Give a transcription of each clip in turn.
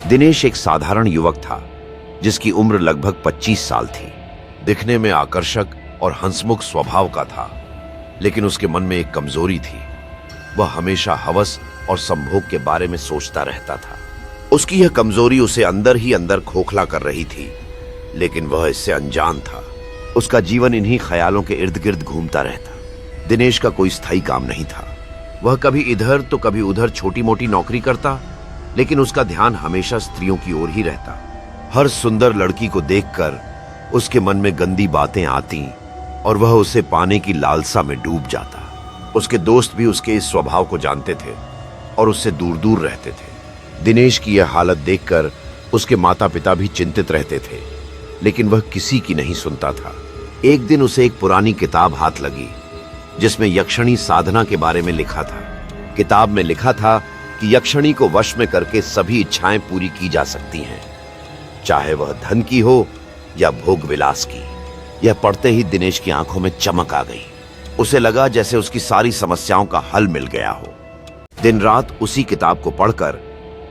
दिनेश एक साधारण युवक था जिसकी उम्र लगभग 25 साल थी। दिखने में आकर्षक और हंसमुख स्वभाव का था, लेकिन उसके मन में एक कमजोरी थी। वह हमेशा हवस और संभोग के बारे में सोचता रहता था। उसकी यह कमजोरी उसे अंदर ही अंदर खोखला कर रही थी, लेकिन वह इससे अनजान था। उसका जीवन इन्हीं ख्यालों के इर्द गिर्द घूमता रहता। दिनेश का कोई स्थायी काम नहीं था। वह कभी इधर तो कभी उधर छोटी मोटी नौकरी करता, लेकिन उसका ध्यान हमेशा स्त्रियों की ओर ही रहता। हर सुंदर लड़की को देखकर उसके मन में गंदी बातें आती और वह उसे पाने की लालसा में डूब जाता। उसके दोस्त भी उसके इस स्वभाव को जानते थे और उससे दूर दूर रहते थे। दिनेश की यह हालत देखकर उसके माता पिता भी चिंतित रहते थे, लेकिन वह किसी की नहीं सुनता था। एक दिन उसे एक पुरानी किताब हाथ लगी जिसमें यक्षिणी साधना के बारे में लिखा था। किताब में लिखा था कि यक्षिणी को वश में करके सभी इच्छाएं पूरी की जा सकती हैं, चाहे वह धन की हो या भोग विलास की। यह पढ़ते ही दिनेश की आंखों में चमक आ गई। उसे लगा जैसे उसकी सारी समस्याओं का हल मिल गया हो। दिन रात उसी किताब को पढ़कर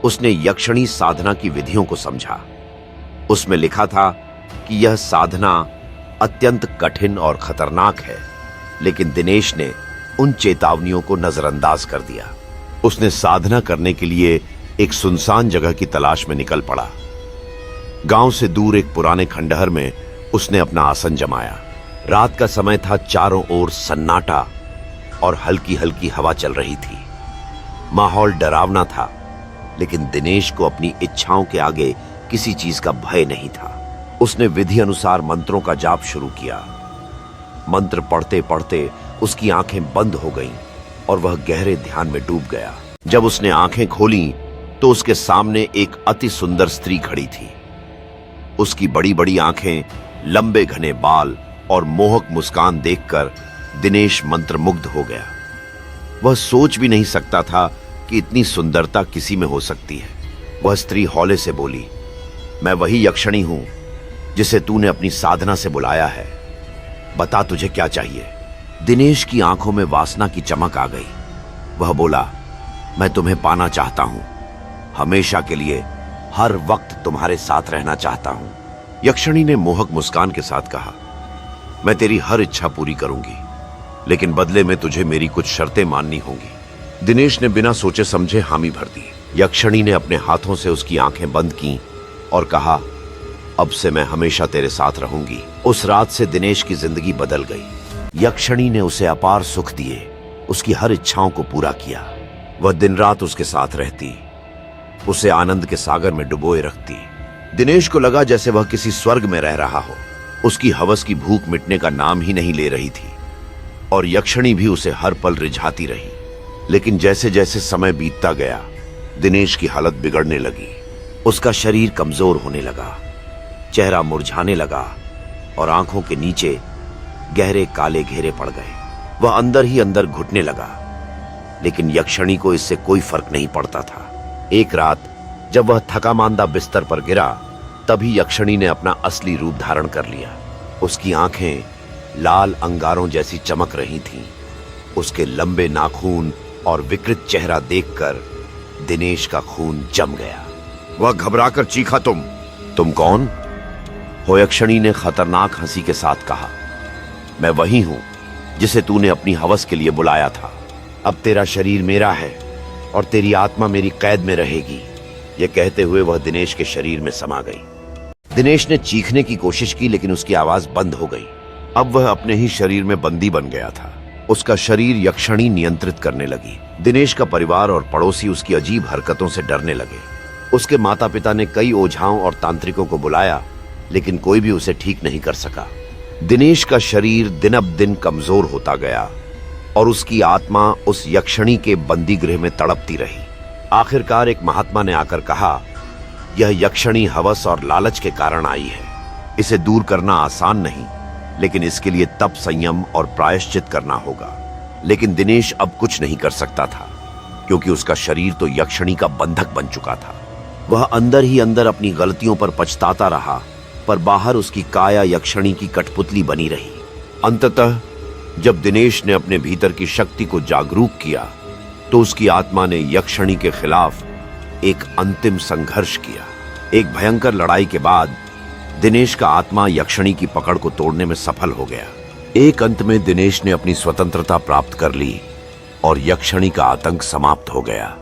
उसने यक्षिणी साधना की विधियों को समझा। उसमें लिखा था कि यह साधना अत्यंत कठिन और खतरनाक है, लेकिन दिनेश ने उन चेतावनियों को नजरअंदाज कर दिया। उसने साधना करने के लिए एक सुनसान जगह की तलाश में निकल पड़ा। गांव से दूर एक पुराने खंडहर में उसने अपना आसन जमाया। रात का समय था, चारों ओर सन्नाटा और हल्की हल्की हवा चल रही थी। माहौल डरावना था, लेकिन दिनेश को अपनी इच्छाओं के आगे किसी चीज का भय नहीं था। उसने विधि अनुसार मंत्रों का जाप शुरू किया। मंत्र पढ़ते पढ़ते उसकी आंखें बंद हो गईं और वह गहरे ध्यान में डूब गया। जब उसने आंखें खोलीं तो उसके सामने एक अति सुंदर स्त्री खड़ी थी। उसकी बड़ी बड़ी आंखें, लंबे घने बाल और मोहक मुस्कान देखकर दिनेश मंत्रमुग्ध हो गया। वह सोच भी नहीं सकता था कि इतनी सुंदरता किसी में हो सकती है। वह स्त्री हौले से बोली, मैं वही यक्षिणी हूं जिसे तूने अपनी साधना से बुलाया है। बता तुझे क्या चाहिए। दिनेश की आंखों में वासना की चमक आ गई। वह बोला, मैं तुम्हें पाना चाहता हूं, हमेशा के लिए, हर वक्त तुम्हारे साथ रहना चाहता हूं। यक्षिणी ने मोहक मुस्कान के साथ कहा, मैं तेरी हर इच्छा पूरी करूंगी, लेकिन बदले में तुझे मेरी कुछ शर्तें माननी होंगी। दिनेश ने बिना सोचे समझे हामी भर दी। यक्षिणी ने अपने हाथों से उसकी आंखें बंद की और कहा, अब से मैं हमेशा तेरे साथ रहूंगी। उस रात से दिनेश की जिंदगी बदल गई। यक्षिणी ने उसे अपार सुख दिए, उसकी हर इच्छाओं को पूरा किया। वह दिन रात उसके साथ रहती, उसे आनंद के सागर में डुबोए रखती। दिनेश को लगा जैसे वह किसी स्वर्ग में रह रहा हो। उसकी हवस की भूख मिटने का नाम ही नहीं ले रही थी और यक्षिणी भी उसे हर पल रिझाती रही। लेकिन जैसे जैसे समय बीतता गया, दिनेश की हालत बिगड़ने लगी। उसका शरीर कमजोर होने लगा, चेहरा मुरझाने लगा और आंखों के नीचे गहरे काले घेरे पड़ गए। वह अंदर ही अंदर घुटने लगा, लेकिन यक्षिणी को इससे कोई फर्क नहीं पड़ता था। एक रात जब वह थका मांदा बिस्तर पर गिरा, तभी यक्षिणी ने अपना असली रूप धारण कर लिया। उसकी आंखें लाल अंगारों जैसी चमक रही थीं। उसके लंबे नाखून और विकृत चेहरा देखकर दिनेश का खून जम गया। वह घबराकर चीखा, तुम कौन हो? यक्षिणी ने खतरनाक हंसी के साथ कहा, मैं वही हूं जिसे तूने अपनी हवस के लिए बुलाया था। अब तेरा शरीर मेरा है और तेरी आत्मा मेरी कैद में रहेगी। यह कहते हुए वह दिनेश के शरीर में समा गई। दिनेश ने चीखने की कोशिश की, लेकिन उसकी आवाज बंद हो गई। अब वह अपने ही शरीर में बंदी बन गया था। उसका शरीर यक्षिणी नियंत्रित करने लगी। दिनेश का परिवार और पड़ोसी उसकी अजीब हरकतों से डरने लगे। उसके माता पिता ने कई ओझाओं और तांत्रिकों को बुलाया, लेकिन कोई भी उसे ठीक नहीं कर सका। दिनेश का शरीर दिन अब दिन कमजोर होता गया और उसकी आत्मा उस यक्षिणी के बंदी गृह में तड़पती रही। आखिरकार एक महात्मा ने आकर कहा, यह यक्षिणी हवस और लालच के कारण आई है। इसे दूर करना आसान नहीं, लेकिन इसके लिए तप, संयम और प्रायश्चित करना होगा। लेकिन दिनेश अब कुछ नहीं कर सकता था, क्योंकि उसका शरीर तो यक्षिणी का बंधक बन चुका था। वह अंदर ही अंदर अपनी गलतियों पर पछताता रहा, पर बाहर उसकी काया यक्षिणी की कठपुतली बनी रही। अंततः जब दिनेश ने अपने भीतर की शक्ति को जागरूक किया, तो उसकी आत्मा ने यक्षिणी के खिलाफ एक अंतिम संघर्ष किया। एक भयंकर लड़ाई के बाद दिनेश का आत्मा यक्षिणी की पकड़ को तोड़ने में सफल हो गया। एक अंत में दिनेश ने अपनी स्वतंत्रता प्राप्त कर ली और यक्षिणी का आतंक समाप्त हो गया।